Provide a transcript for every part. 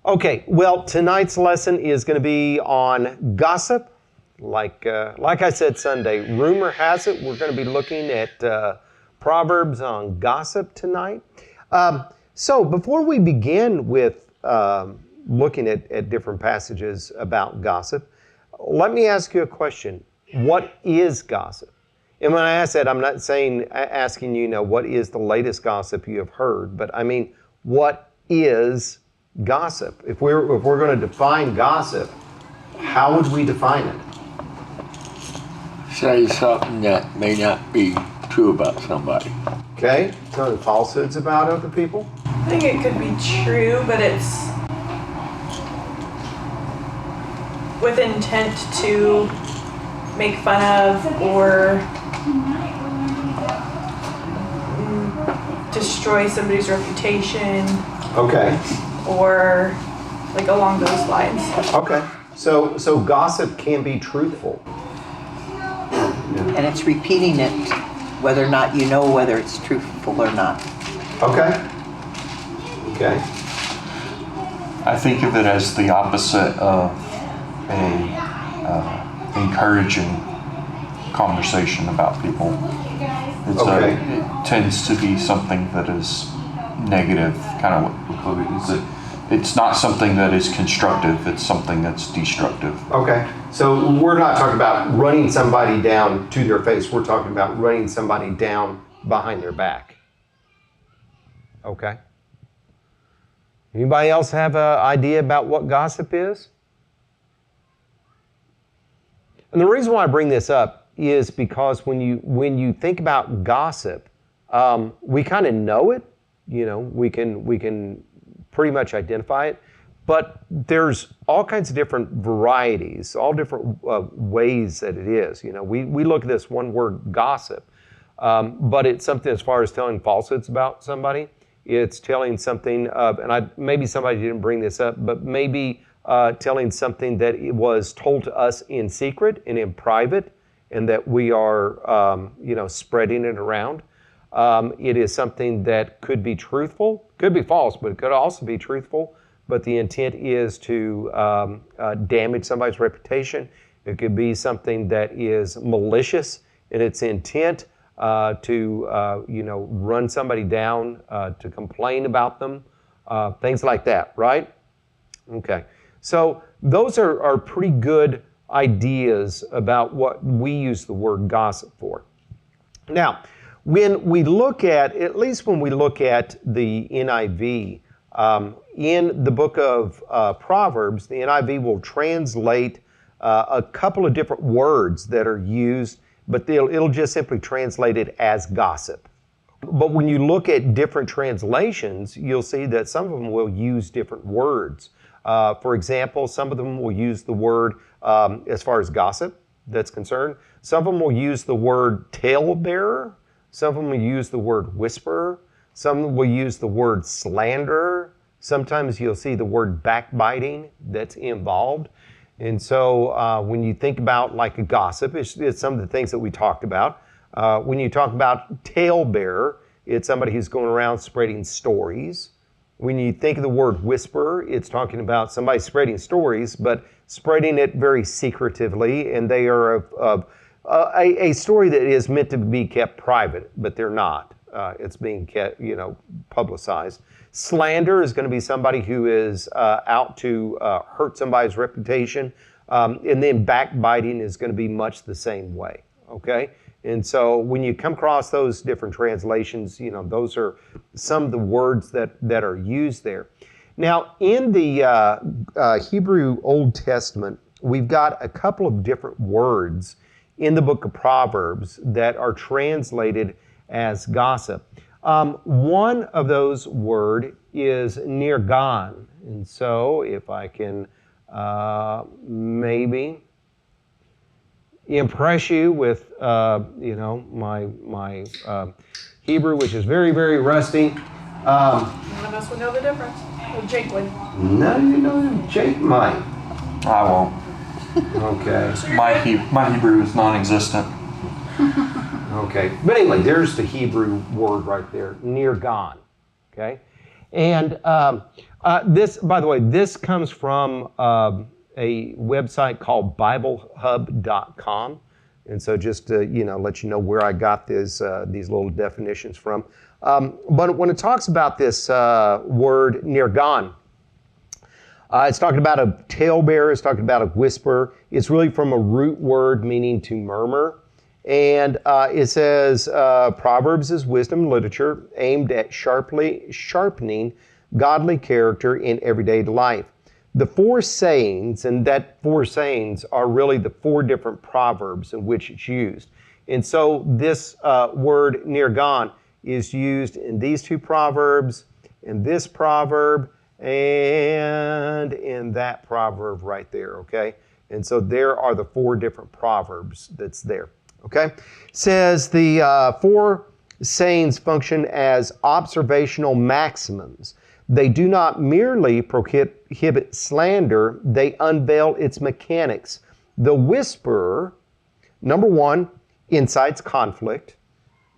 Okay, well, tonight's lesson is going to be on gossip. Like I said Sunday, rumor has it we're going to be looking at proverbs on gossip tonight. So before we begin with looking at different passages about gossip, let me ask you a question. What is gossip? And when I ask that, I'm not asking you, what is the latest gossip you have heard, but I mean, what is gossip? If we're going to define gossip, how would we define it? Say something that may not be true about somebody. Okay, telling falsehoods about other people. I think it could be true, but it's with intent to make fun of or destroy somebody's reputation. Okay. Or like along those lines. Okay. So gossip can be truthful. And it's repeating it whether or not you know whether it's truthful or not. Okay. Okay. I think of it as the opposite of a encouraging conversation about people. It tends to be something that is negative, kind of what we call it. It's not something that is constructive, it's something that's destructive. Okay. So we're not talking about running somebody down to their face. We're talking about running somebody down behind their back. Okay. Anybody else have an idea about what gossip is? And the reason why I bring this up is because when you think about gossip, we kind of know it. We can pretty much identify it, but there's all kinds of different varieties, all different ways that it is. We look at this one word, gossip, but it's something as far as telling falsehoods about somebody. It's telling something of, and maybe somebody didn't bring this up, but maybe telling something that it was told to us in secret and in private, and that we are, spreading it around. It is something that could be truthful, could be false, but it could also be truthful. But the intent is to damage somebody's reputation. It could be something that is malicious in its intent to run somebody down, to complain about them, things like that, right? Okay. So those are pretty good ideas about what we use the word gossip for. Now, when we look at least when we look at the NIV, in the book of Proverbs, the NIV will translate a couple of different words that are used, but it'll just simply translate it as gossip. But when you look at different translations, you'll see that some of them will use different words. For example, some of them will use the word, as far as gossip that's concerned, some of them will use the word talebearer. Some of them will use the word whisperer. Some will use the word slander. Sometimes you'll see the word backbiting that's involved. And so when you think about like a gossip, it's some of the things that we talked about. When you talk about talebearer, it's somebody who's going around spreading stories. When you think of the word whisperer, it's talking about somebody spreading stories, but spreading it very secretively, and they are of a story that is meant to be kept private, but they're not. It's being kept, publicized. Slander is going to be somebody who is out to hurt somebody's reputation, and then backbiting is going to be much the same way. Okay, and so when you come across those different translations, those are some of the words that are used there. Now, in the Hebrew Old Testament, we've got a couple of different words in the book of Proverbs that are translated as gossip. One of those words is nirgan. And so if I can maybe impress you with, my Hebrew, which is very, very rusty. None of us would know the difference. Well, Jake would. None of you Jake might. I won't. Okay. My Hebrew is non-existent. Okay. But anyway, there's the Hebrew word right there, nirgan. Okay. And This, by the way, this comes from a website called BibleHub.com. And so just to, let you know where I got these little definitions from. But when it talks about this word nirgan, it's talking about a talebearer, it's talking about a whisperer. It's really from a root word meaning to murmur. And it says, Proverbs is wisdom literature aimed at sharpening godly character in everyday life. The four sayings, and that four sayings are really the four different proverbs in which it's used. And so this word nirgan is used in these two proverbs, in this proverb, and in that proverb right there, okay? And so there are the four different proverbs that's there, okay? It says the four sayings function as observational maxims. They do not merely prohibit slander, they unveil its mechanics. The whisperer, number one, incites conflict.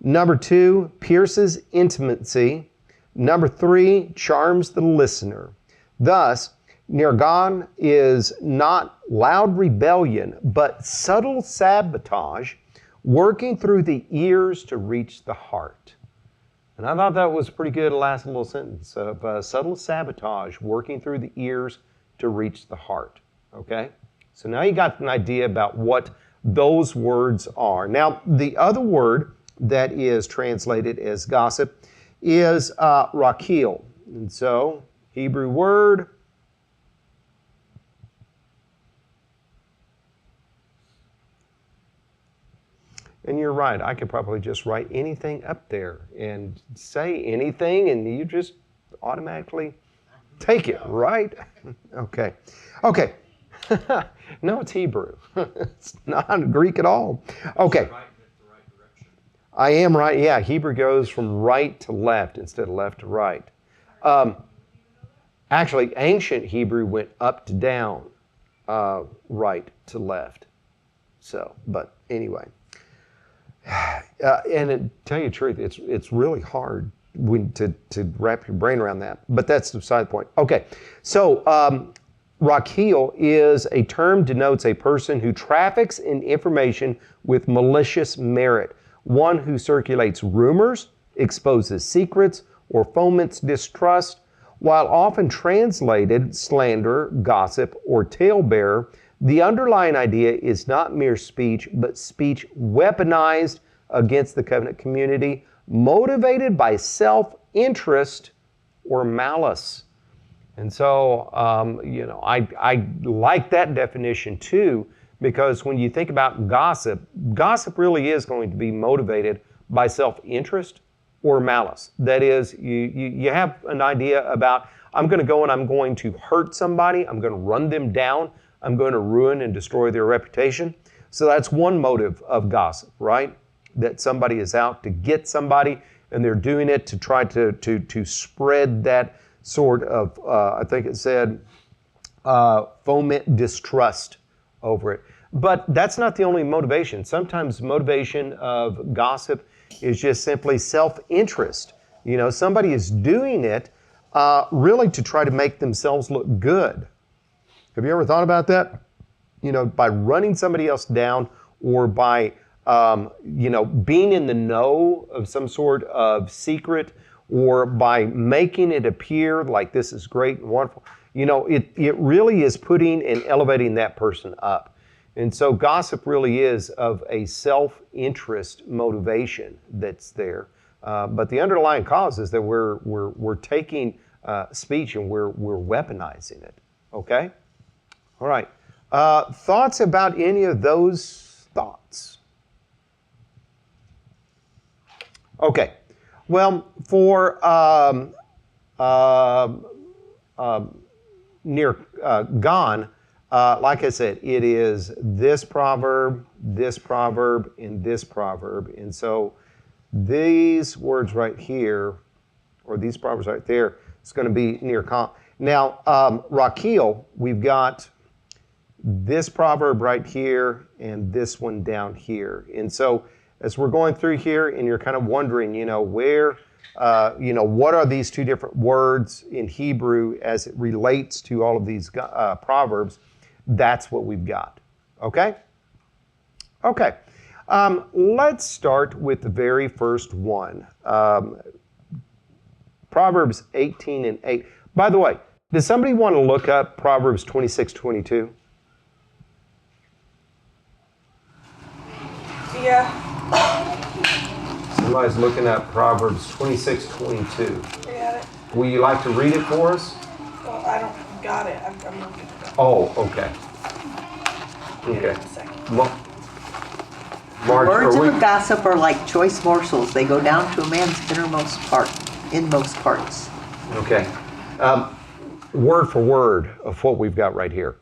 Number two, pierces intimacy. Number three, charms the listener. Thus, nirgan is not loud rebellion, but subtle sabotage working through the ears to reach the heart. And I thought that was pretty good, last little sentence of subtle sabotage working through the ears to reach the heart. Okay? So now you got an idea about what those words are. Now, the other word that is translated as gossip is rakil. And so, Hebrew word. And you're right, I could probably just write anything up there and say anything and you just automatically take it, right? Okay. Okay. No, it's Hebrew. It's not Greek at all. Okay. I am right. Yeah, Hebrew goes from right to left instead of left to right. Actually, ancient Hebrew went up to down, right to left. So, but anyway. And to tell you the truth, it's really hard to wrap your brain around that. But that's beside the point. Okay, so rakil is a term denotes a person who traffics in information with malicious merit, one who circulates rumors, exposes secrets, or foments distrust, while often translated slander, gossip, or talebearer. The underlying idea is not mere speech, but speech weaponized against the covenant community, motivated by self-interest or malice. And so, I like that definition too, because when you think about gossip, gossip really is going to be motivated by self-interest or malice. That is, you have an idea about, I'm going to go and I'm going to hurt somebody, I'm going to run them down, I'm going to ruin and destroy their reputation. So that's one motive of gossip, right? That somebody is out to get somebody and they're doing it to try to spread that sort of, I think it said, foment distrust over it. But that's not the only motivation. Sometimes motivation of gossip is just simply self-interest. Somebody is doing it really to try to make themselves look good. Have you ever thought about that? By running somebody else down or by, being in the know of some sort of secret or by making it appear like this is great and wonderful. It really is putting and elevating that person up. And so gossip really is of a self-interest motivation that's there. But the underlying cause is that we're taking speech and we're weaponizing it. Okay? All right. Thoughts about any of those thoughts? Okay. Well, for nirgan, like I said, it is this proverb, and this proverb. And so these words right here, or these proverbs right there, it's going to be nirgan. Now, rakil, we've got this proverb right here and this one down here. And so as we're going through here and you're kind of wondering, where what are these two different words in Hebrew as it relates to all of these proverbs, that's what we've got. Okay? Okay. Let's start with the very first one. Proverbs 18 and 8. By the way, does somebody want to look up Proverbs 26:22? Yeah. Somebody's looking at Proverbs 26:22. I got it. Will you like to read it for us? Well, I don't got it. I'm looking it up. Oh, okay. Get it Okay. in a second. Marge, Words are we? of a gossip are like choice morsels. They go down to a man's inmost parts. Okay. Word for word of what we've got right here.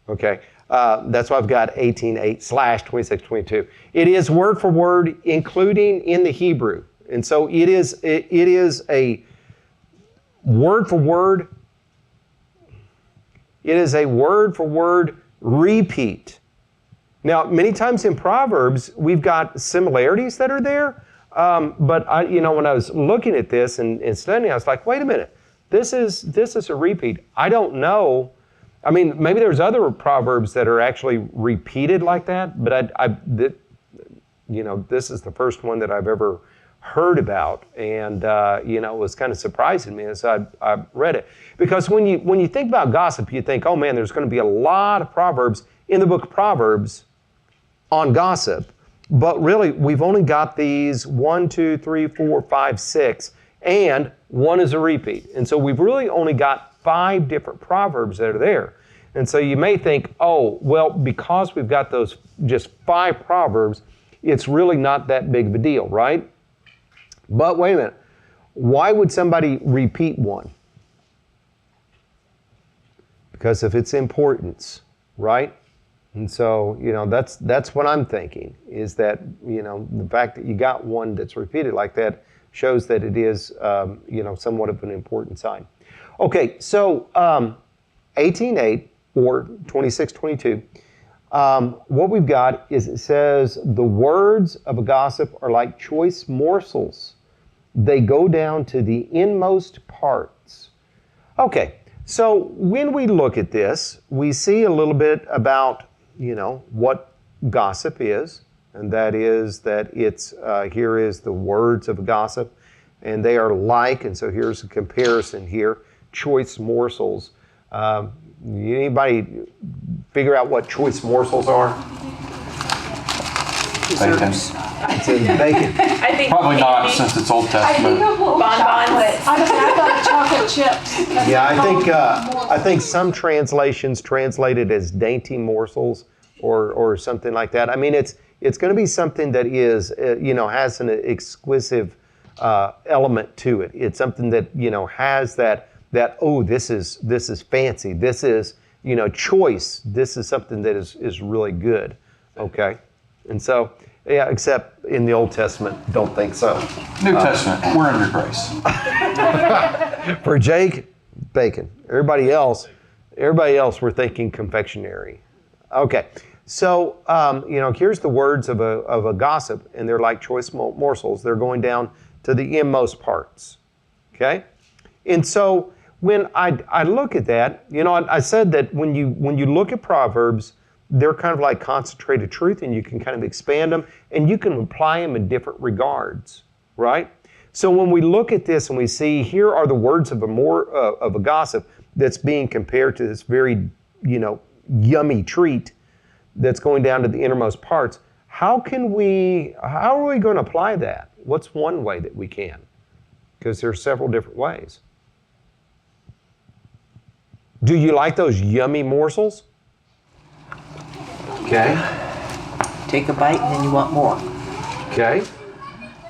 Okay. That's why I've got 18:8/26:22. It is word for word, including in the Hebrew. And so it is a word for word. It is a word for word repeat. Now, many times in Proverbs, we've got similarities that are there. But when I was looking at this and studying, I was like, wait a minute, this is a repeat. I don't know. I mean, maybe there's other proverbs that are actually repeated like that, but this is the first one that I've ever heard about, and it was kind of surprising me as I read it, because when you think about gossip, you think, oh man, there's going to be a lot of proverbs in the book of Proverbs on gossip. But really, we've only got these 1, 2, 3, 4, 5, 6, and one is a repeat. And so we've really only got 5 different proverbs that are there. And so you may think, oh, well, because we've got those just 5 proverbs, it's really not that big of a deal, right? But wait a minute. Why would somebody repeat one? Because of its importance, right? And so, that's what I'm thinking, is that, the fact that you got one that's repeated like that shows that it is, somewhat of an important sign. Okay, so 18:8 or 26:22, what we've got is it says, the words of a gossip are like choice morsels. They go down to the inmost parts. Okay, so when we look at this, we see a little bit about what gossip is, and that is that it's, here is the words of a gossip, and they are like, and so here's a comparison here, choice morsels. Anybody figure out what choice morsels are? Bacon. It's in bacon. I think Probably not, candy. since it's Old I think Testament. of little Bonbons. chocolates. I thought chocolate chips. Yeah, I think some translations translate it as dainty morsels or something like that. I mean, it's going to be something that is has an exquisite element to it. It's something that has that oh, this is fancy. This is choice. This is something that is really good. Okay, and so yeah, except in the Old Testament, don't think so. New Testament, we're under grace. For Jake, bacon. Everybody else, we're thinking confectionery. Okay, so here's the words of a gossip, and they're like choice morsels. They're going down to the inmost parts. Okay, and so when I look at that, I said that when you look at Proverbs, they're kind of like concentrated truth, and you can kind of expand them, and you can apply them in different regards, right? So when we look at this and we see here are the words of a gossip that's being compared to this very, yummy treat that's going down to the innermost parts, how are we going to apply that? What's one way that we can? Because there's several different ways. Do you like those yummy morsels? Okay. Take a bite and then you want more. Okay.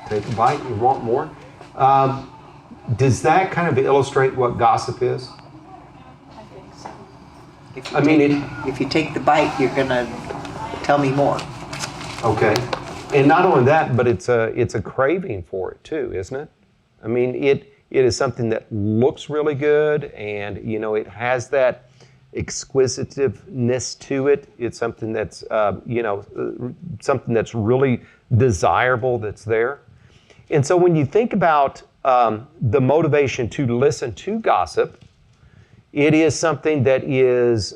Take a bite, you want more. Does that kind of illustrate what gossip is? I think so. If you take the bite, you're gonna tell me more. Okay. And not only that, but it's a craving for it too, isn't it? I mean, it is something that looks really good, and it has that exquisiteness to it. It's something that's something that's really desirable that's there. And so when you think about the motivation to listen to gossip, it is something that is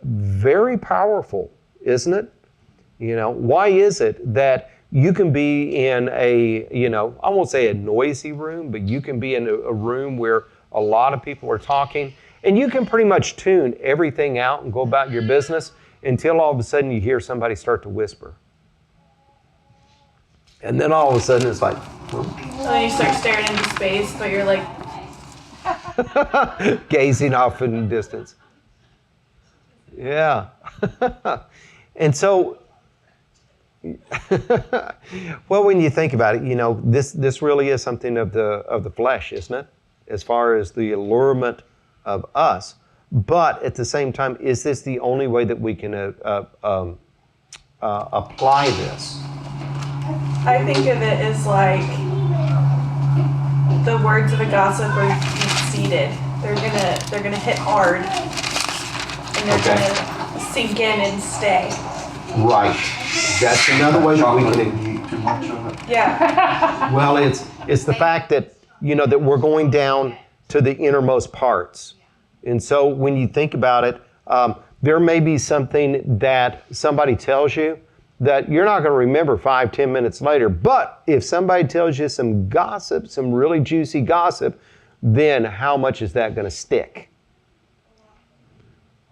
very powerful, isn't it? Why is it that you can be in a, I won't say a noisy room, but you can be in a room where a lot of people are talking, and you can pretty much tune everything out and go about your business until all of a sudden you hear somebody start to whisper. And then all of a sudden it's like, And then you start staring into space, but you're like, gazing off in the distance. Yeah. And so, well, when you think about it, this really is something of the flesh, isn't it? As far as the allurement of us. But at the same time, is this the only way that we can apply this? I think of it as like the words of a gossip are deep-seated. They're gonna hit hard, and they're gonna sink in and stay. Right. That's another way that we Chocolate can. and eat too much of it. Yeah. Well, it's the fact that that we're going down to the innermost parts, and so when you think about it, there may be something that somebody tells you that you're not going to remember 5-10 minutes later. But if somebody tells you some gossip, some really juicy gossip, then how much is that going to stick?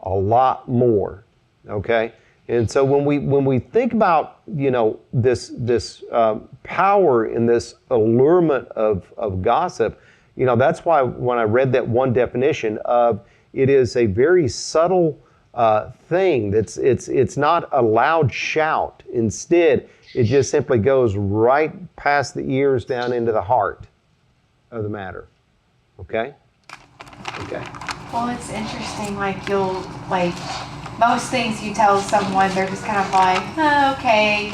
A lot more. Okay. And so when we think about this power in this allurement of gossip, that's why when I read that one definition of it is a very subtle thing. It's not a loud shout. Instead, it just simply goes right past the ears down into the heart of the matter. Okay? Okay. Well, it's interesting, most things you tell someone, they're just kind of like, oh, okay,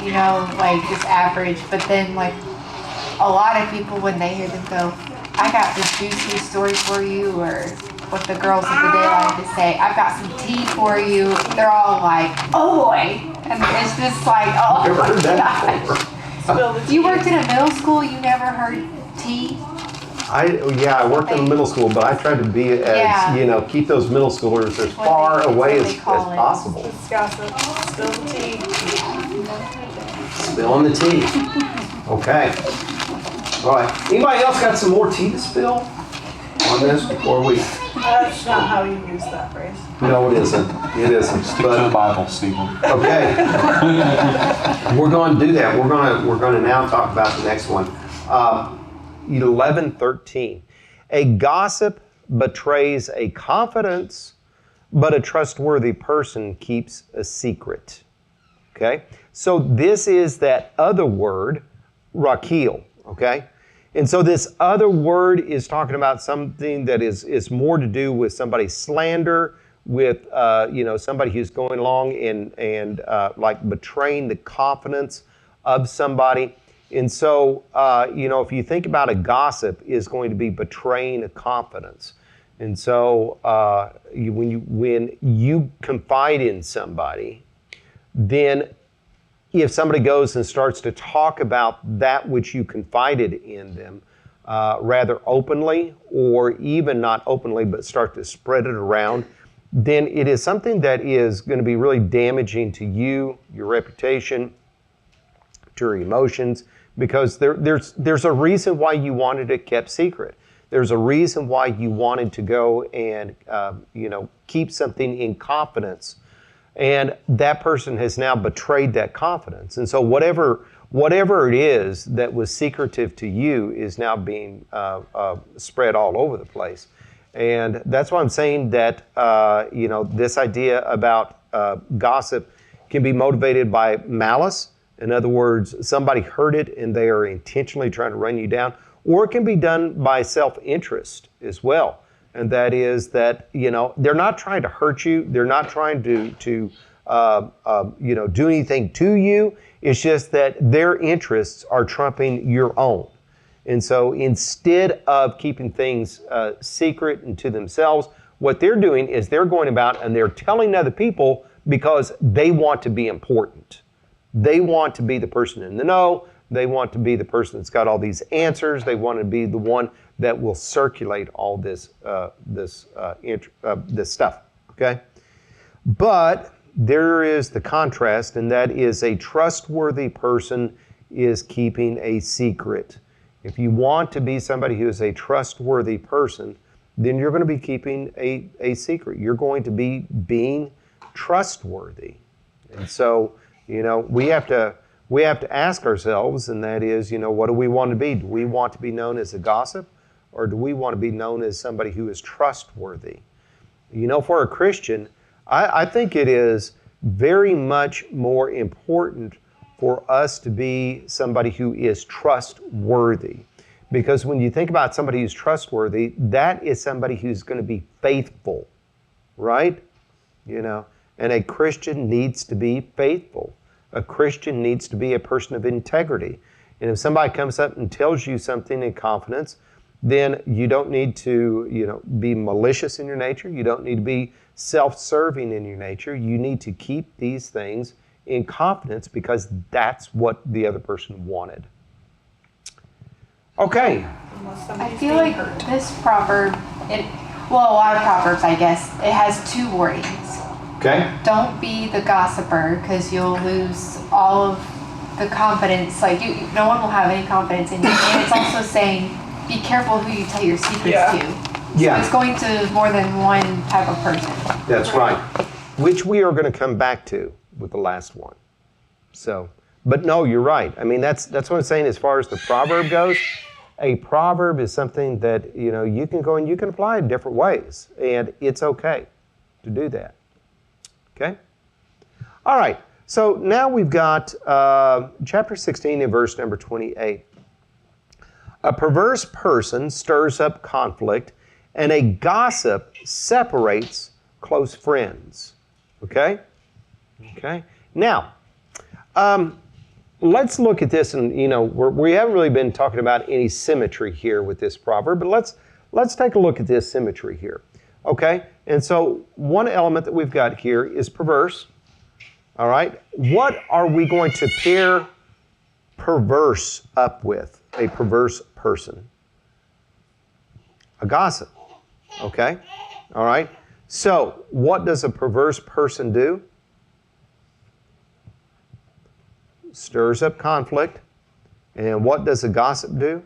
just average. But then, a lot of people, when they hear them go, I got this juicy story for you, or what the girls of the day like to say, I've got some tea for you. They're all like, oh boy. And it's just like, oh Never my heard that gosh. before. Spill the tea. You worked in a middle school, you never heard tea? I worked in middle school, but I tried to be as, Yeah. keep those middle schoolers as What far they- away what as they call it. possible. It's gossip. Spill the tea. Spilling the tea. Okay. All right. Anybody else got some more tea to spill on this before we? That's not how you use that phrase. No, it isn't. It isn't. Stick to the Bible, Stephen. Okay. We're going to do that. We're going to now talk about the next one. 11:13. A gossip betrays a confidence, but a trustworthy person keeps a secret. Okay? So this is that other word, rakil. Okay? And so this other word is talking about something that is more to do with somebody's slander, with somebody who's going along and like betraying the confidence of somebody. And so if you think about a gossip, is going to be betraying a confidence. And so when you confide in somebody, then if somebody goes and starts to talk about that which you confided in them, rather openly, or even not openly, but start to spread it around, then it is something that is going to be really damaging to you, your reputation, to your emotions, because there's a reason why you wanted it kept secret. There's a reason why you wanted to go and keep something in confidence. And that person has now betrayed that confidence. And so whatever it is that was secretive to you is now being spread all over the place. And that's why I'm saying that, this idea about gossip can be motivated by malice. In other words, somebody heard it and they are intentionally trying to run you down. Or it can be done by self-interest as well. And that is that, they're not trying to hurt you. They're not trying to do anything to you. It's just that their interests are trumping your own. And so instead of keeping things secret and to themselves, what they're doing is they're going about and they're telling other people because they want to be important. They want to be the person in the know. They want to be the person that's got all these answers. They want to be the one that will circulate all this stuff. Okay, but there is the contrast, and that is a trustworthy person is keeping a secret. If you want to be somebody who is a trustworthy person, then you're going to be keeping a secret. You're going to be being trustworthy. And so, we have to ask ourselves, and that is, what do we want to be? Do we want to be known as a gossip, or do we want to be known as somebody who is trustworthy? For a Christian, I think it is very much more important for us to be somebody who is trustworthy. Because when you think about somebody who's trustworthy, that is somebody who's going to be faithful, right? And a Christian needs to be faithful. A Christian needs to be a person of integrity. And if somebody comes up and tells you something in confidence, then you don't need to, be malicious in your nature. You don't need to be self-serving in your nature. You need to keep these things in confidence because that's what the other person wanted. Okay. Unless I somebody's feel being like hurt. this proverb, a lot of proverbs, I guess, it has two wordings. Okay. Don't be the gossiper because you'll lose all of the confidence. Like no one will have any confidence in you. And it's also saying, be careful who you tell your secrets to. So it's going to more than one type of person. That's right. Which we are going to come back to with the last one. So, but no, you're right. I mean, that's what I'm saying as far as the proverb goes. A proverb is something that, you can go and you can apply in different ways. And it's okay to do that. Okay? All right. So now we've got chapter 16 and verse number 28. A perverse person stirs up conflict, and a gossip separates close friends. Okay? Okay. Now, let's look at this, and we haven't really been talking about any symmetry here with this proverb, but let's take a look at this symmetry here. Okay? And so one element that we've got here is perverse. All right? What are we going to pair perverse up with? A perverse person. A gossip. Okay? All right? So, what does a perverse person do? Stirs up conflict. And what does a gossip do?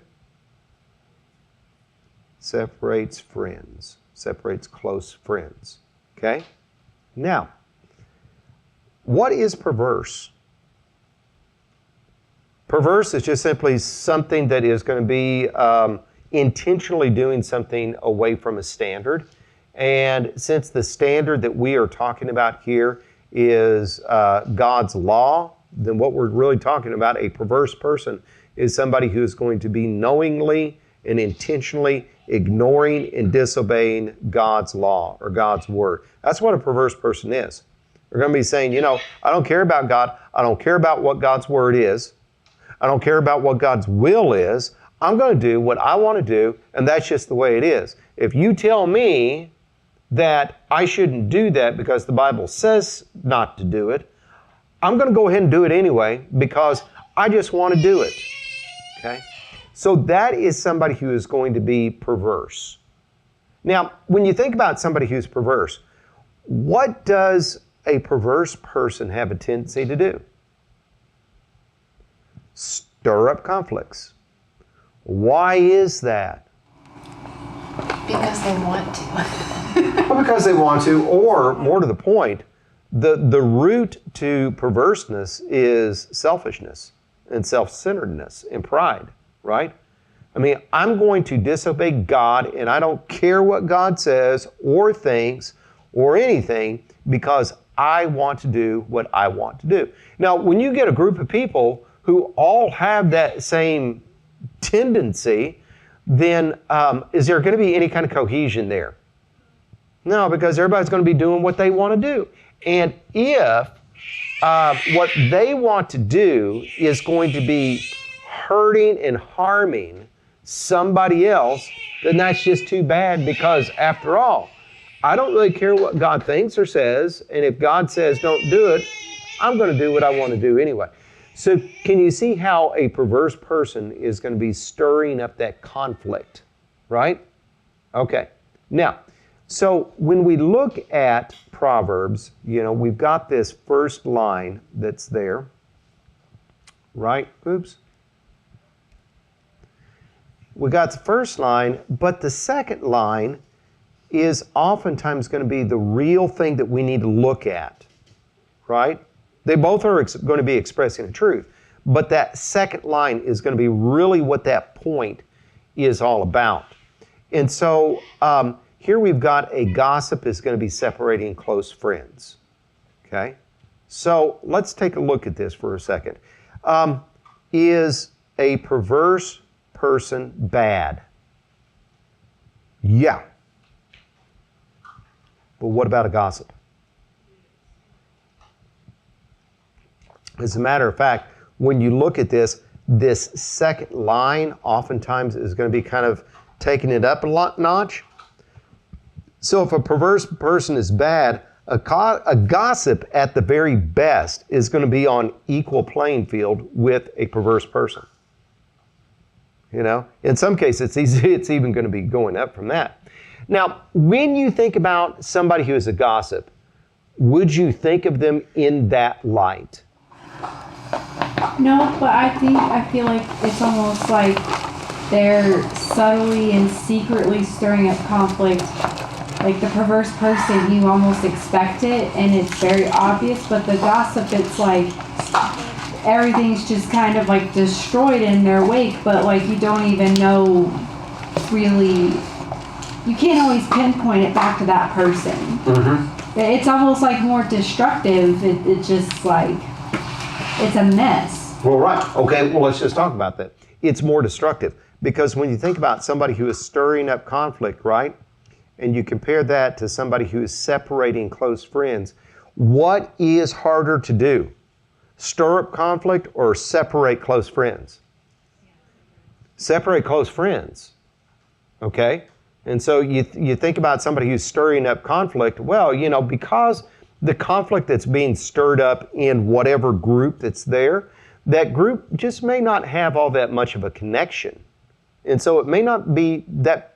Separates friends. Separates close friends. Okay? Now, what is perverse? Perverse is just simply something that is going to be intentionally doing something away from a standard. And since the standard that we are talking about here is God's law, then what we're really talking about, a perverse person, is somebody who is going to be knowingly and intentionally ignoring and disobeying God's law or God's word. That's what a perverse person is. They're going to be saying, I don't care about God. I don't care about what God's word is. I don't care about what God's will is. I'm going to do what I want to do, and that's just the way it is. If you tell me that I shouldn't do that because the Bible says not to do it, I'm going to go ahead and do it anyway because I just want to do it. Okay? So that is somebody who is going to be perverse. Now, when you think about somebody who's perverse, what does a perverse person have a tendency to do? Stir up conflicts. Why is that? Because they want to. Well, because they want to, or more to the point, the root to perverseness is selfishness and self-centeredness and pride, right? I mean, I'm going to disobey God, and I don't care what God says or thinks or anything because I want to do what I want to do. Now, when you get a group of people who all have that same tendency, then is there going to be any kind of cohesion there? No, because everybody's going to be doing what they want to do. And if what they want to do is going to be hurting and harming somebody else, then that's just too bad because after all, I don't really care what God thinks or says, and if God says don't do it, I'm going to do what I want to do anyway. So can you see how a perverse person is going to be stirring up that conflict, right? Okay. Now, so when we look at Proverbs, we've got this first line that's there, right? Oops. We got the first line, but the second line is oftentimes going to be the real thing that we need to look at, right? They both are going to be expressing the truth, but that second line is going to be really what that point is all about. And so here we've got a gossip is going to be separating close friends, okay? So let's take a look at this for a second. Is a perverse person bad? Yeah. But what about a gossip? As a matter of fact, when you look at this second line oftentimes is going to be kind of taking it up a notch. So if a perverse person is bad, a gossip at the very best is going to be on equal playing field with a perverse person. In some cases, it's even going to be going up from that. Now, when you think about somebody who is a gossip, would you think of them in that light? No, but I feel like it's almost like they're subtly and secretly stirring up conflict. Like the perverse person, you almost expect it and it's very obvious, but the gossip, it's like everything's just kind of like destroyed in their wake, but like you don't even know really, you can't always pinpoint it back to that person. Mm-hmm. It's almost like more destructive. It's just like, it's a mess. Well, right. Okay, well, let's just talk about that. It's more destructive because when you think about somebody who is stirring up conflict, right? And you compare that to somebody who is separating close friends, what is harder to do? Stir up conflict or separate close friends? Separate close friends, okay? And so you think about somebody who's stirring up conflict, well, because the conflict that's being stirred up in whatever group that's there, that group just may not have all that much of a connection. And so it may not be that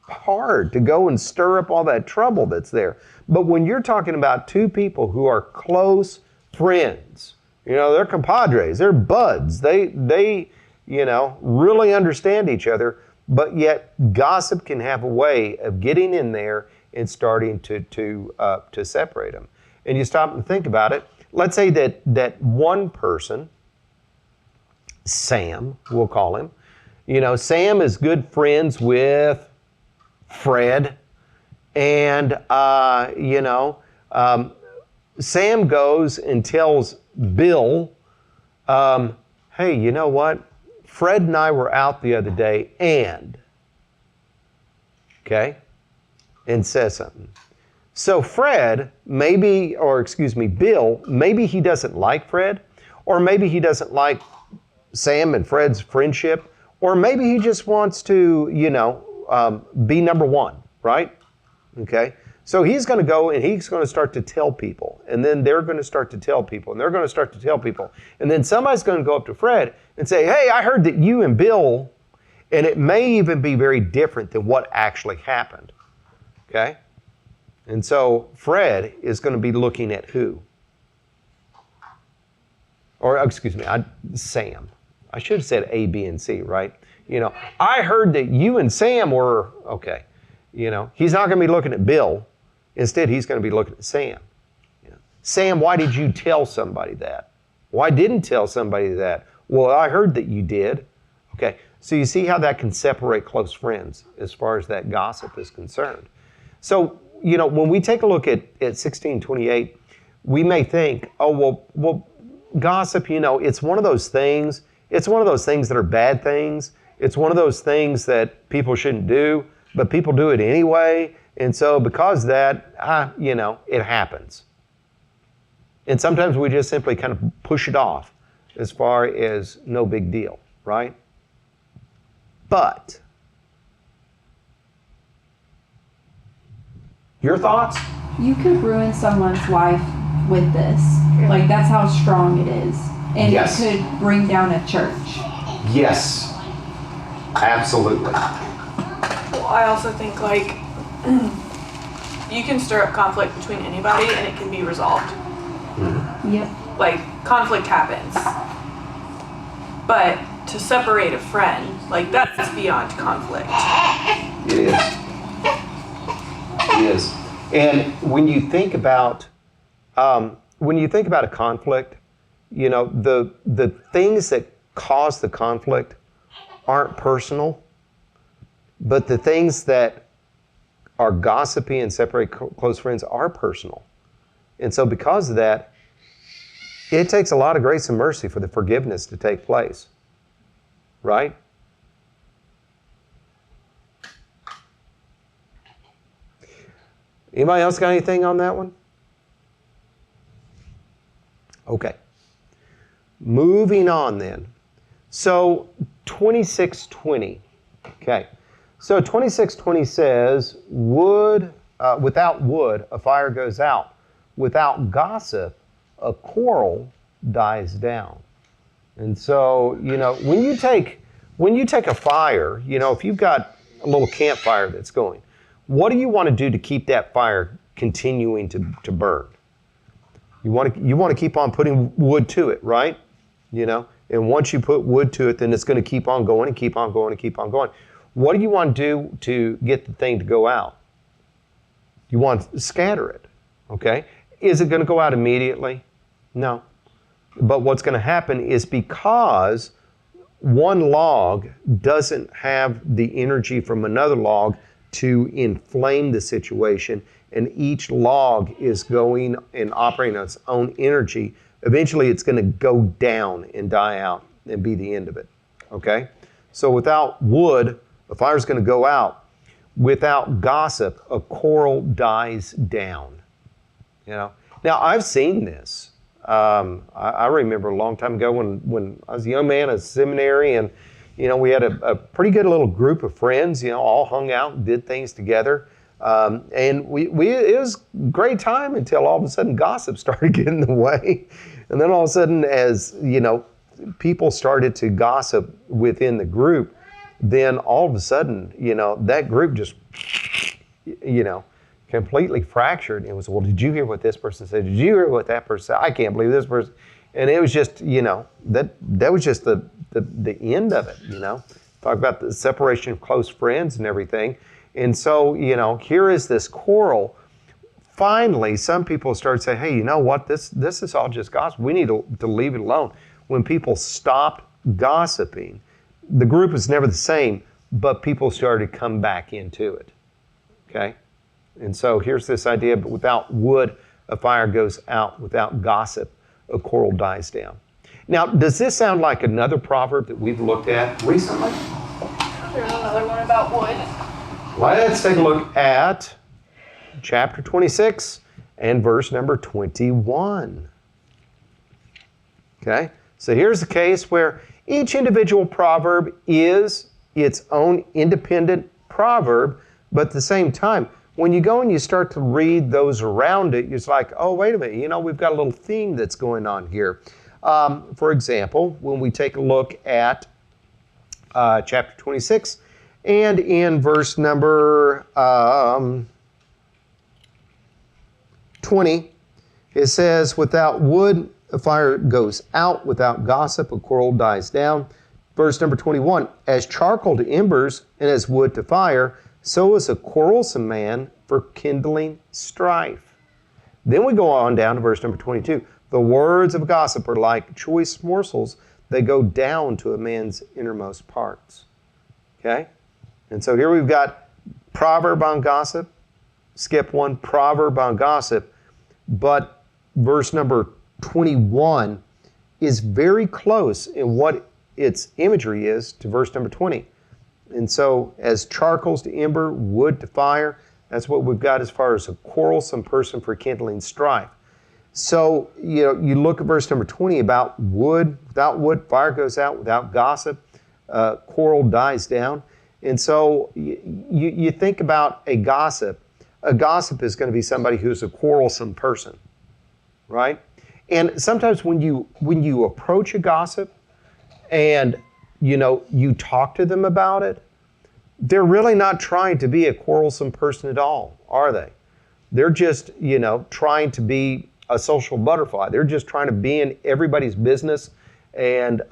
hard to go and stir up all that trouble that's there. But when you're talking about two people who are close friends, they're compadres, they're buds, they really understand each other, but yet gossip can have a way of getting in there and starting to separate them. And you stop and think about it. Let's say that one person, Sam, we'll call him, Sam is good friends with Fred, and Sam goes and tells Bill, hey, you know what? Fred and I were out the other day and says something. So Bill, maybe he doesn't like Fred, or maybe he doesn't like Sam and Fred's friendship, or maybe he just wants to, be number one, right? Okay. So he's going to go and he's going to start to tell people, and then they're going to start to tell people, and they're going to start to tell people. And then somebody's going to go up to Fred and say, hey, I heard that you and Bill, and it may even be very different than what actually happened. Okay. And so Fred is going to be looking at who? Or, excuse me, Sam. I should have said A, B, and C, right? I heard that you and Sam were, okay. He's not going to be looking at Bill. Instead, he's going to be looking at Sam. Sam, why did you tell somebody that? Why didn't tell somebody that? Well, I heard that you did. Okay, so you see how that can separate close friends as far as that gossip is concerned. So, when we take a look at 1628, we may think, oh, well, gossip, it's one of those things. It's one of those things that are bad things. It's one of those things that people shouldn't do, but people do it anyway. And so because of that, it happens. And sometimes we just simply kind of push it off as far as no big deal, right? But your thoughts? You could ruin someone's life with this. Like, that's how strong it is. and Yes. it could bring down a church. Yes, absolutely. Well, I also think like you can stir up conflict between anybody and it can be resolved. Yep. Like conflict happens. But to separate a friend, like that's beyond conflict. It is. It is. And when you think about a conflict, you know, the things that cause the conflict aren't personal, but the things that are gossipy and separate close friends are personal. And so because of that, it takes a lot of grace and mercy for the forgiveness to take place. Right? Anybody else got anything on that one? Okay. Moving on then. So 26:20. Okay. So 26:20 says, without wood, a fire goes out. Without gossip, a quarrel dies down. And so, you know, when you take a fire, you know, if you've got a little campfire that's going, what do you want to do to keep that fire continuing to burn? You want to keep on putting wood to it, right? You know, and once you put wood to it, then it's going to keep on going and keep on going and keep on going. What do you want to do to get the thing to go out? You want to scatter it, okay? Is it going to go out immediately? No. But what's going to happen is because one log doesn't have the energy from another log to inflame the situation, and each log is going and operating on its own energy, eventually it's going to go down and die out and be the end of it, okay? So without wood, a fire's going to go out. Without gossip, a quarrel dies down, you know? Now, I've seen this. I remember a long time ago when I was a young man at seminary, and you know, we had a pretty good little group of friends, you know, all hung out and did things together. And it was a great time until all of a sudden gossip started getting in the way. And then all of a sudden, as you know, people started to gossip within the group, then all of a sudden, you know, that group just, you know, completely fractured. It was, well, did you hear what this person said? Did you hear what that person said? I can't believe this person. And it was just, you know, that was just the end of it, you know. Talk about the separation of close friends and everything. And so, you know, here is this quarrel. Finally, some people start saying, hey, you know what? This is all just gossip. We need to leave it alone. When people stopped gossiping, the group was never the same, but people started to come back into it, okay? And so here's this idea, but without wood, a fire goes out. Without gossip, a quarrel dies down. Now, does this sound like another proverb that we've looked at recently? There's another one about wood. Let's take a look at chapter 26 and verse number 21. Okay, so here's the case where each individual proverb is its own independent proverb, but at the same time, when you go and you start to read those around it, it's like, oh, wait a minute, you know, we've got a little theme that's going on here. For example, when we take a look at chapter 26, and in verse number 20, it says, without wood, a fire goes out. Without gossip, a quarrel dies down. Verse number 21, as charcoal to embers and as wood to fire, so is a quarrelsome man for kindling strife. Then we go on down to verse number 22. The words of gossip are like choice morsels. They go down to a man's innermost parts. Okay? And so here we've got proverb on gossip. Skip one, proverb on gossip. But verse number 21 is very close in what its imagery is to verse number 20. And so as charcoals to ember, wood to fire, that's what we've got as far as a quarrelsome person for kindling strife. So, you know, you look at verse number 20 about wood. Without wood, fire goes out. Without gossip, quarrel dies down. And so you think about a gossip. A gossip is going to be somebody who's a quarrelsome person, right? And sometimes when you approach a gossip and you talk to them about it, they're really not trying to be a quarrelsome person at all, are they? They're just, trying to be a social butterfly. They're just trying to be in everybody's business and,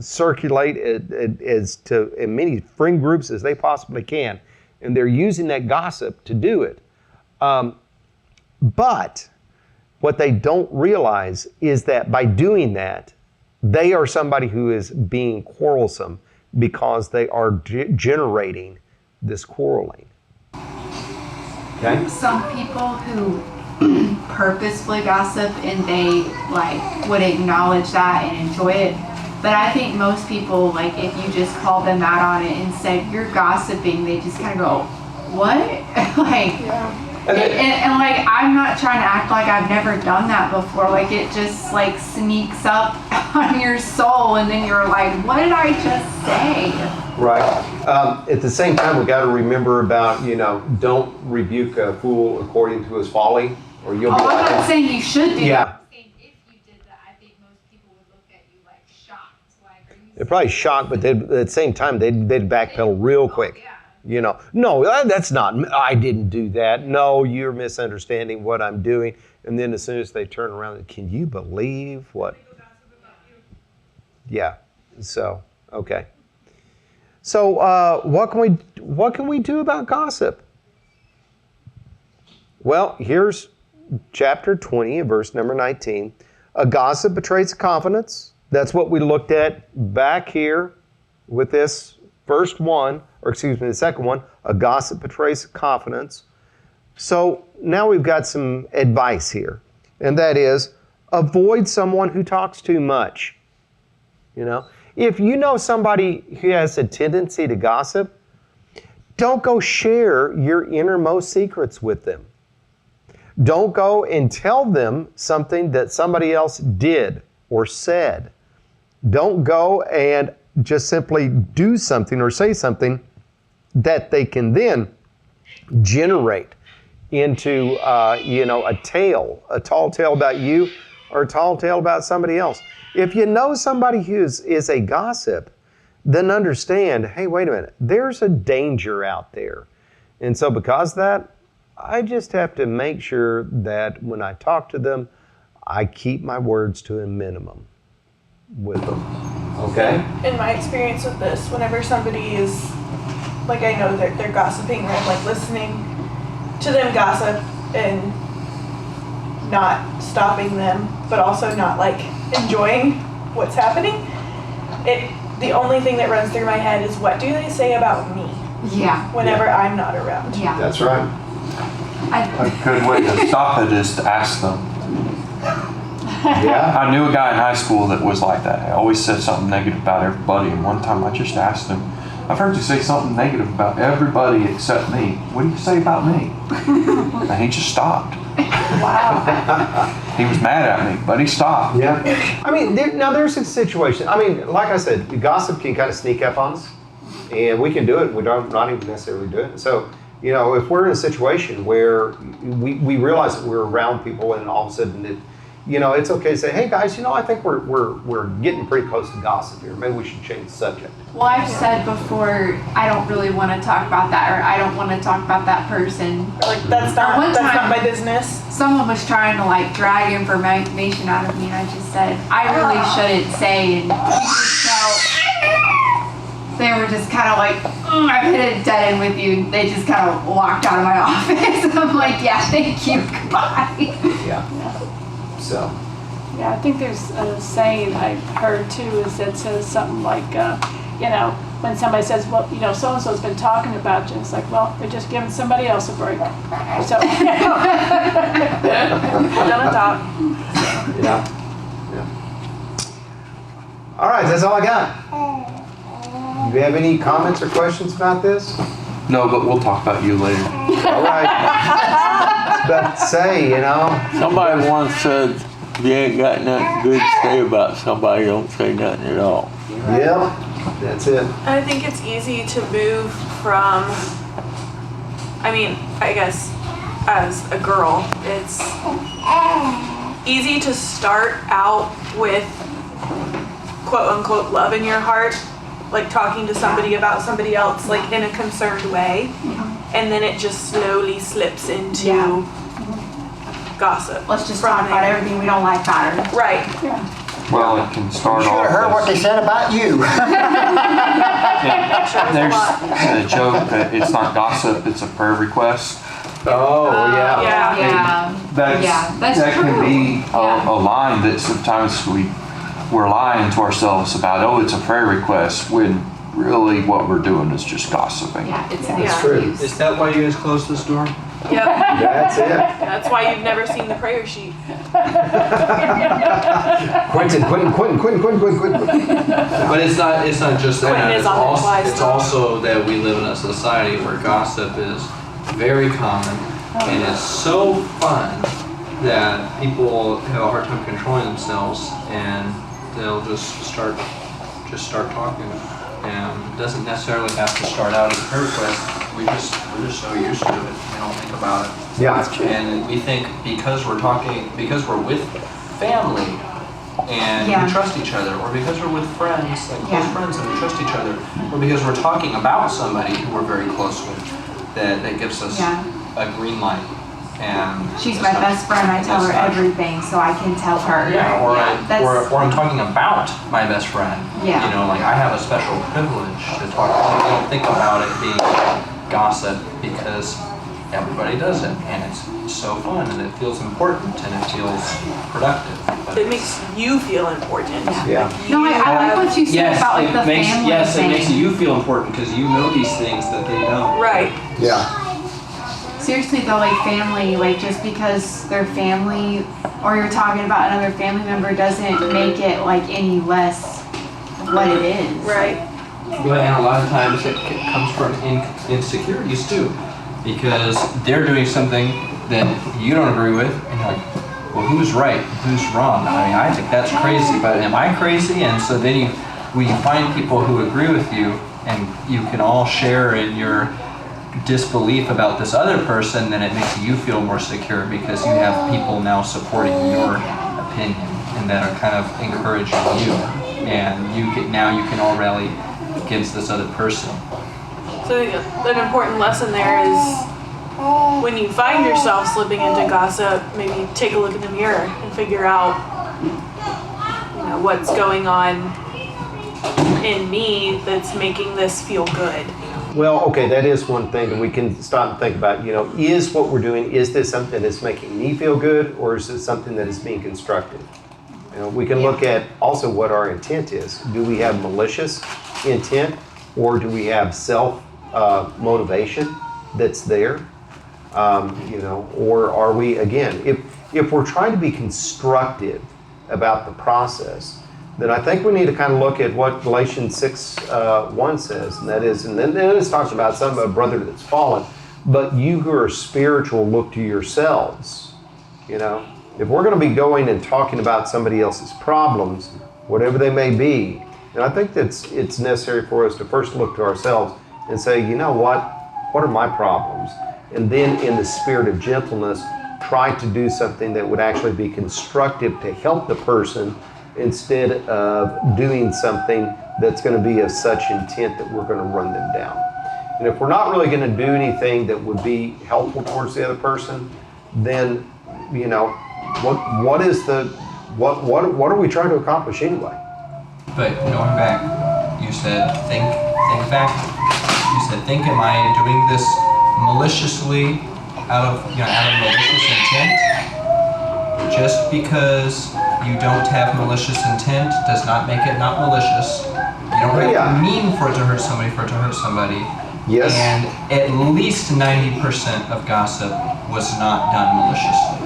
circulate as to as many friend groups as they possibly can. And they're using that gossip to do it. But what they don't realize is that by doing that, they are somebody who is being quarrelsome because they are generating this quarreling. Okay? Some people who purposefully gossip and they would acknowledge that and enjoy it. But I think most people, if you just call them out on it and said you're gossiping, they just kind of go, what? And I'm not trying to act like I've never done that before. It just sneaks up on your soul, and then you're like, what did I just say? Right. At the same time, we got to remember about don't rebuke a fool according to his folly, or you'll be. I'm not saying you should do that. If you did that, I think most people would look at you shocked. Are you They're probably shocked, but at the same time, they'd backpedal real quick. No, that's not, I didn't do that. No, you're misunderstanding what I'm doing. And then as soon as they turn around, can you believe what? Yeah, so, okay. So what can we do about gossip? Well, here's chapter 20, verse number 19. A gossip betrays confidence. That's what we looked at back here with this first one, or excuse me, the second one. A gossip betrays confidence. So now we've got some advice here, and that is avoid someone who talks too much. If you know somebody who has a tendency to gossip, don't go share your innermost secrets with them. Don't go and tell them something that somebody else did or said. Don't go and just simply do something or say something that they can then generate into, a tall tale about you or a tall tale about somebody else. If you know somebody who is a gossip, then understand, hey, wait a minute, there's a danger out there. And so because of that, I just have to make sure that when I talk to them, I keep my words to a minimum with them. Okay? In my experience with this, whenever somebody is, I know they're gossiping, or I'm listening to them gossip and not stopping them, but also not enjoying what's happening, the only thing that runs through my head is, what do they say about me? Yeah. Whenever I'm not around. Yeah. That's right. A good way to stop it is to ask them. Yeah. I knew a guy in high school that was like that. He always said something negative about everybody, and one time I just asked him, I've heard you say something negative about everybody except me. What do you say about me? And he just stopped. Wow. He was mad at me, but he stopped. Yeah. I mean, there's a situation. I mean, like I said, gossip can kind of sneak up on us, and we can do it. We don't not even necessarily do it. So, if we're in a situation where we realize that we're around people, and all of a sudden it's okay to say, hey guys, I think we're getting pretty close to gossip here. Maybe we should change the subject. Well, I've said before, I don't really want to talk about that, or I don't want to talk about that person. That's not my business. Someone was trying to drag information out of me, and I just said, I really shouldn't say, and you just felt, they were just kind of I've hit a dead end with you. They just kind of walked out of my office. I'm like, yeah, thank you, goodbye. Yeah. So. Yeah, I think there's a saying I've heard too is that says something like, when somebody says, well, so-and-so's been talking about you, it's well, they're just giving somebody else a break. So, Don't talk. Yeah. All right, that's all I got. Do you have any comments or questions about this? No, but we'll talk about you later. All right. I was about to say, Somebody once said, if you ain't got nothing good to say about somebody, don't say nothing at all. Yep, that's it. I think it's easy to move from, I guess as a girl, easy to start out with quote unquote love in your heart, like talking to somebody about somebody else, like in a concerned way, and then it just slowly slips into gossip. Let's just from talk about there. everything we don't like about her. Right. Well, it can start You should off have heard what as- they said about you. There's a joke that it's not gossip, it's a prayer request. Oh, yeah. Yeah. Yeah. That's, Yeah, that's that can true. be Yeah. a line that sometimes we're lying to ourselves about, oh, it's a prayer request, when really what we're doing is just gossiping. Yeah, it's an That's true. excuse. Is that why you guys closed this door? Yep. That's it. That's why you've never seen the prayer sheet. Quentin. But it's not just Quentin that. is It's on the also, fly it's still. also that we live in a society where gossip is very common and it's so fun that people have a hard time controlling themselves and they'll just start talking. And it doesn't necessarily have to start out as a prayer request. We're just so used to it. We don't think about it. Yeah. And we think because we're with family and Yeah. we trust each other, or because we're with friends, like close Yeah. friends and we trust each other, or because we're talking about somebody who we're very close with, that gives us Yeah. a green light. And She's it's my not- best friend. I tell her it's not- everything, so I can tell her. Yeah, or that's, or I'm talking about my best friend. Yeah. You know, like I have a special privilege to talk. I don't think about it being gossip because everybody does it, and it's so fun, and it feels important, and it feels productive. But It makes you feel important. Yeah. No, I like what you said yes, about like the family yes, thing. it makes you feel important because you know these things that they don't. Right. Yeah. Seriously though, like family, like just because they're family or you're talking about another family member doesn't make it like any less what it is. Right. But and a lot of times it comes from insecurities too, because they're doing something that you don't agree with, and you're like, well, who's right, who's wrong? I mean, I think that's crazy, but am I crazy? And so then when you find people who agree with you, and you can all share in your disbelief about this other person, then it makes you feel more secure because you have people now supporting your opinion and that are kind of encouraging you, and you can all rally against this other person. So I think an important lesson there is when you find yourself slipping into gossip, maybe take a look in the mirror and figure out, what's going on in me that's making this feel good. Well, okay, that is one thing that we can stop and think about. Is what we're doing, is this something that's making me feel good, or is it something that is being constructive? We can look at also what our intent is. Do we have malicious intent, or do we have self-motivation that's there? Or are we, again, if we're trying to be constructive about the process, then I think we need to kind of look at what Galatians 6:1 says, and that is, and then it's talks about a brother that's fallen, but you who are spiritual look to yourselves. If we're going to be going and talking about somebody else's problems, whatever they may be, then I think it's necessary for us to first look to ourselves and say, you know what are my problems? And then in the spirit of gentleness, try to do something that would actually be constructive to help the person, instead of doing something that's going to be of such intent that we're going to run them down. And if we're not really going to do anything that would be helpful towards the other person, then what are we trying to accomplish anyway? But going back, you said think back. You said am I doing this maliciously out of malicious intent? Just because you don't have malicious intent does not make it not malicious. You don't have to mean for it to hurt somebody Yes. And at least 90% of gossip was not done maliciously,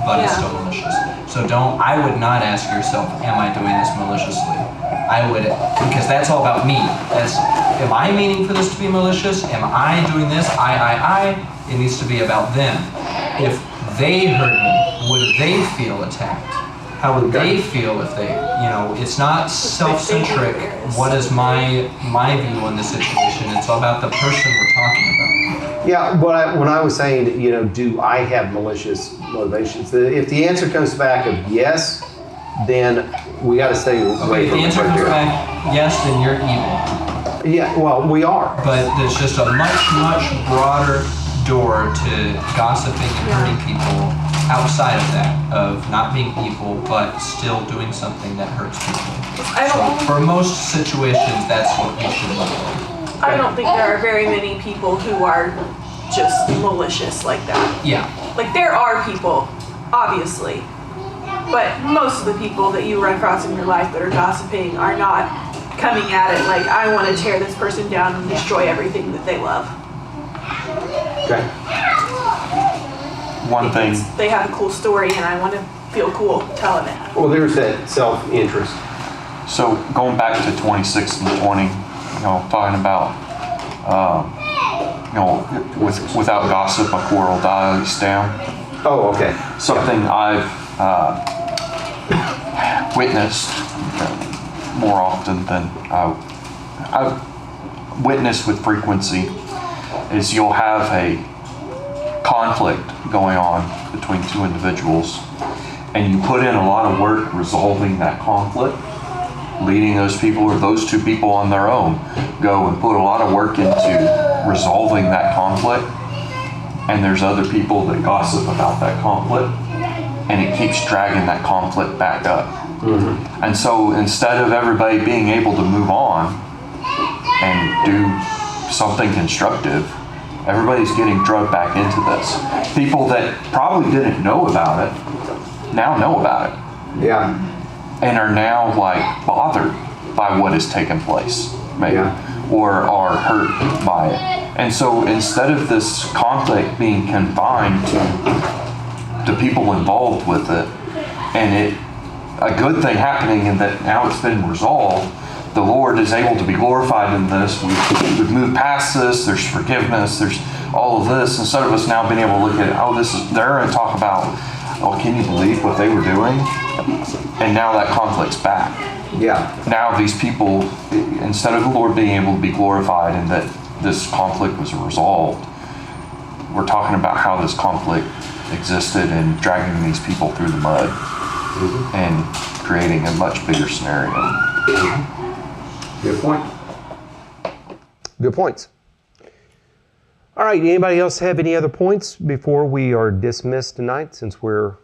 but it's still malicious. So I would not ask yourself, am I doing this maliciously? I would, because that's all about me. Am I meaning for this to be malicious? Am I doing this? It needs to be about them. If they hurt me, would they feel attacked? How would they feel if they, it's not self-centric. What is my view on the situation? It's all about the person we're talking about. Yeah, when I was saying, do I have malicious motivations? If the answer comes back of yes, then we got to stay Okay, away if from the it answer right comes there. back yes, then you're evil. Yeah, well, we are. But there's just a much broader door to gossiping and hurting people outside of that, of not being evil, but still doing something that hurts people. So for most situations, that's what we should look for. I don't think there are very many people who are just malicious like that. Yeah. Like there are people, obviously, but most of the people that you run across in your life that are gossiping are not coming at it like, I want to tear this person down and destroy everything that they love. Okay. One thing, They have a cool story and I want to feel cool telling it. Well, there's that self-interest. so going back to 26 and 20, talking about, without gossip, a quarrel dies down. Oh, okay. Something I've witnessed more often than I've witnessed with frequency is you'll have a conflict going on between two individuals, and you put in a lot of work resolving that conflict, leading those people or those two people on their own go and put a lot of work into resolving that conflict, and there's other people that gossip about that conflict, and it keeps dragging that conflict back up. Mm-hmm. And so instead of everybody being able to move on and do something constructive, everybody's getting drugged back into this. People that probably didn't know about it now know about it. Yeah. And are now like bothered by what has taken place, maybe, or are hurt by it. And so instead of this conflict being confined to people involved with it, and a good thing happening in that now it's been resolved, the Lord is able to be glorified in this. We've moved past this. There's forgiveness. There's all of this. Instead of us now being able to look at, they're going to talk about, can you believe what they were doing? And now that conflict's back. Yeah. Now these people, instead of the Lord being able to be glorified and that this conflict was resolved, we're talking about how this conflict existed and dragging these people through the mud and creating a much bigger scenario. Good point. Good points. All right, anybody else have any other points before we are dismissed tonight, since we're a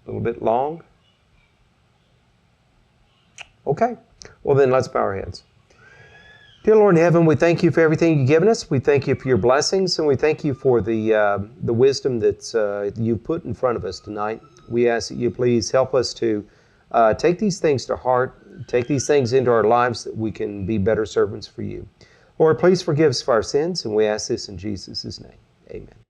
little bit long? Okay, well then let's bow our heads. Dear Lord in heaven, we thank you for everything you've given us. We thank you for your blessings, and we thank you for the wisdom that you've put in front of us tonight. We ask that you please help us to take these things to heart, take these things into our lives that we can be better servants for you. Lord, please forgive us for our sins, and we ask this in Jesus' name. Amen.